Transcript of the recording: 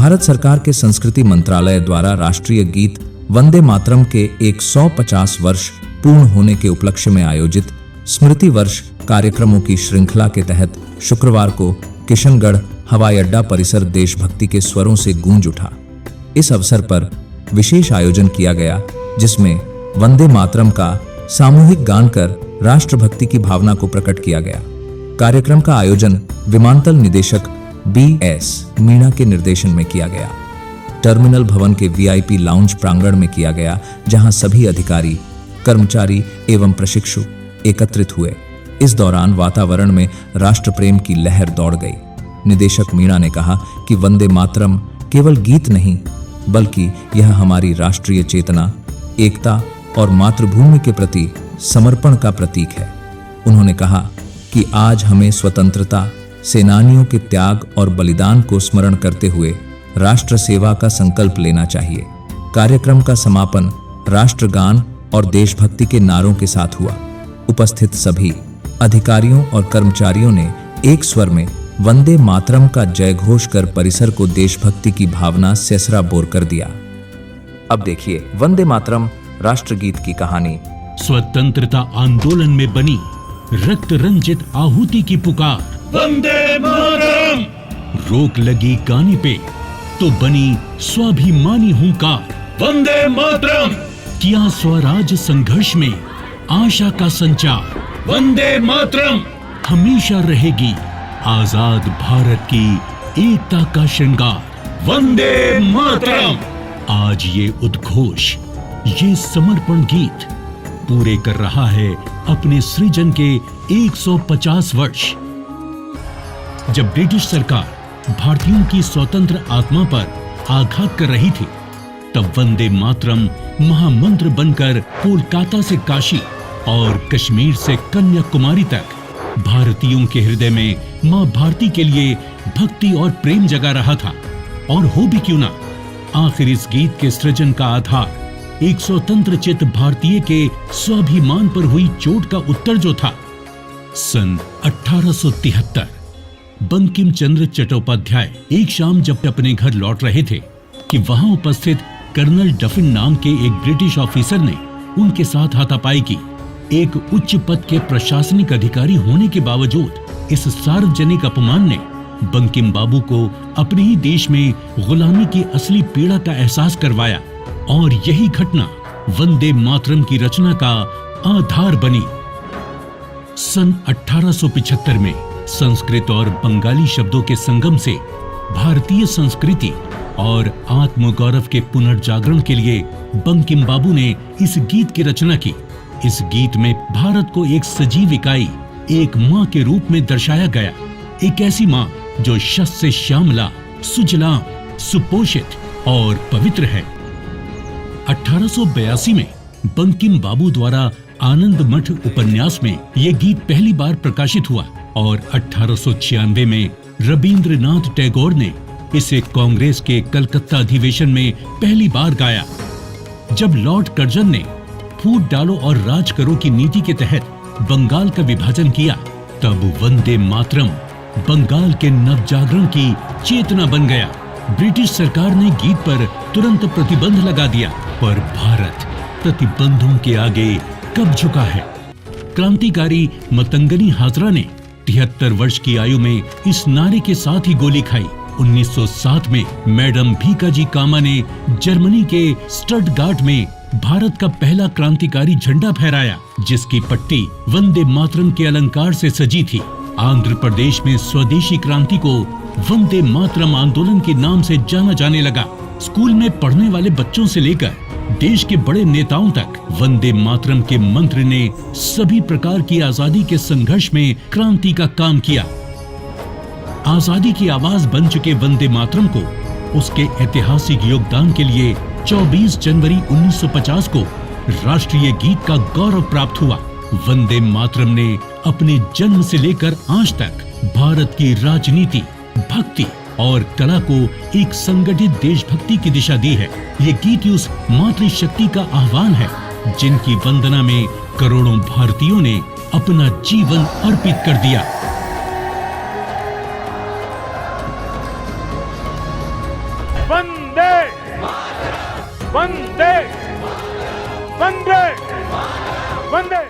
भारत सरकार के संस्कृति मंत्रालय द्वारा राष्ट्रीय गीत वंदे मातरम के 150 वर्ष पूर्ण होने के उपलक्ष्य में आयोजित स्मृति वर्ष कार्यक्रमों की श्रृंखला के तहत शुक्रवार को किशनगढ़ हवाई अड्डा परिसर देशभक्ति के स्वरों से गूंज उठा। इस अवसर पर विशेष आयोजन किया गया, जिसमें वंदे मातरम का सामूहिक गान कर राष्ट्रभक्ति की भावना को प्रकट किया गया। कार्यक्रम का आयोजन विमानतल निदेशक BS मीणा के निर्देशन में किया गया। टर्मिनल भवन के VIP लाउंज प्रांगण में किया गया, जहां सभी अधिकारी, कर्मचारी एवं प्रशिक्षु एकत्रित हुए। इस दौरान वातावरण में राष्ट्र प्रेम की लहर दौड़ गई। निदेशक मीणा ने कहा कि वंदे मातरम केवल गीत नहीं, बल्कि यह हमारी राष्ट्रीय चेतना, एकता और मातृभूमि के प्रति समर्पण का प्रतीक है। उन्होंने कहा कि आज हमें स्वतंत्रता सेनानियों के त्याग और बलिदान को स्मरण करते हुए राष्ट्र सेवा का संकल्प लेना चाहिए। कार्यक्रम का समापन राष्ट्रगान और देशभक्ति के नारों के साथ हुआ। उपस्थित सभी अधिकारियों और कर्मचारियों ने एक स्वर में वंदे मातरम का जयघोष कर परिसर को देशभक्ति की भावना से सराबोर कर दिया। अब देखिए वंदे मातरम राष्ट्रगीत की कहानी। स्वतंत्रता आंदोलन में बनी रक्त रंजित आहुति की पुकार, वंदे मातरम। रोक लगी गाने पे तो बनी स्वाभिमानी हुंकार, वंदे मातरम। किया स्वराज संघर्ष में आशा का संचार, वंदे मातरम। हमेशा रहेगी आजाद भारत की एकता का श्रृंगार, वंदे मातरम। आज ये उद्घोष, ये समर्पण गीत पूरे कर रहा है अपने सृजन के 150 वर्ष। जब ब्रिटिश सरकार भारतीयों की स्वतंत्र आत्मा पर आघात कर रही थी, तब वंदे मातरम महामंत्र बनकर कोलकाता से काशी और कश्मीर से कन्याकुमारी तक भारतीयों के हृदय में मां भारती के लिए भक्ति और प्रेम जगा रहा था। और हो भी क्यों ना, आखिर इस गीत के सृजन का आधार एक स्वतंत्र चित्त भारतीय के स्वाभिमान पर हुई चोट का उत्तर जो था। सन 1873 बंकिम चंद्र चट्टोपाध्याय एक शाम जब अपने घर लौट रहे थे कि वहां उपस्थित कर्नल डफिन नाम के एक ब्रिटिश ऑफिसर ने उनके साथ हाथापाई की। एक उच्च पद के प्रशासनिक अधिकारी होने के बावजूद इस सार्वजनिक अपमान ने बंकिम बाबू को अपने ही देश में गुलामी की असली पीड़ा का एहसास करवाया, और यही घटना वंदे मातरम की रचना का आधार बनी। सन 1875 में संस्कृत और बंगाली शब्दों के संगम से भारतीय संस्कृति और आत्मगौरव के पुनर्जागरण के लिए बंकिम बाबू ने इस गीत की रचना की। इस गीत में भारत को एक सजीव इकाई, एक मां के रूप में दर्शाया गया। एक ऐसी मां जो शस्य से श्यामला, सुजलाम, सुपोषित और पवित्र है। 1882 में बंकिम बाबू द्वारा आनंद मठ उपन्यास में यह गीत पहली बार प्रकाशित हुआ, और 1896 में रविंद्रनाथ टैगोर ने इसे कांग्रेस के कलकत्ता अधिवेशन में पहली बार गाया। जब लॉर्ड कर्जन ने फूट डालो और राज करो की नीति के तहत बंगाल का विभाजन किया, तब वंदे मातरम बंगाल के नवजागरण की चेतना बन गया। ब्रिटिश सरकार ने गीत पर तुरंत प्रतिबंध लगा दिया, पर भारत प्रतिबंधों के आगे कब झुका है। क्रांतिकारी मतंगनी हाजरा ने 73 वर्ष की आयु में इस नारे के साथ ही गोली खाई। 1907 में मैडम भीकाजी कामा ने जर्मनी के स्टटगार्ट में भारत का पहला क्रांतिकारी झंडा फहराया, जिसकी पट्टी वंदे मातरम के अलंकार से सजी थी। आंध्र प्रदेश में स्वदेशी क्रांति को वंदे मातरम आंदोलन के नाम से जाना जाने लगा। स्कूल में पढ़ने वाले बच्चों से लेकर देश के बड़े नेताओं तक वंदे मातरम के मंत्र ने सभी प्रकार की आजादी के संघर्ष में क्रांति का काम किया। आजादी की आवाज बन चुके वंदे मातरम को उसके ऐतिहासिक योगदान के लिए 24 जनवरी 1950 को राष्ट्रीय गीत का गौरव प्राप्त हुआ। वंदे मातरम ने अपने जन्म से लेकर आज तक भारत की राजनीति, भक्ति और कला को एक संगठित देशभक्ति की दिशा दी है। ये गीत उस मातृशक्ति का आह्वान है जिनकी वंदना में करोड़ों भारतीयों ने अपना जीवन अर्पित कर दिया। वंदे वंदे वंदे वंदे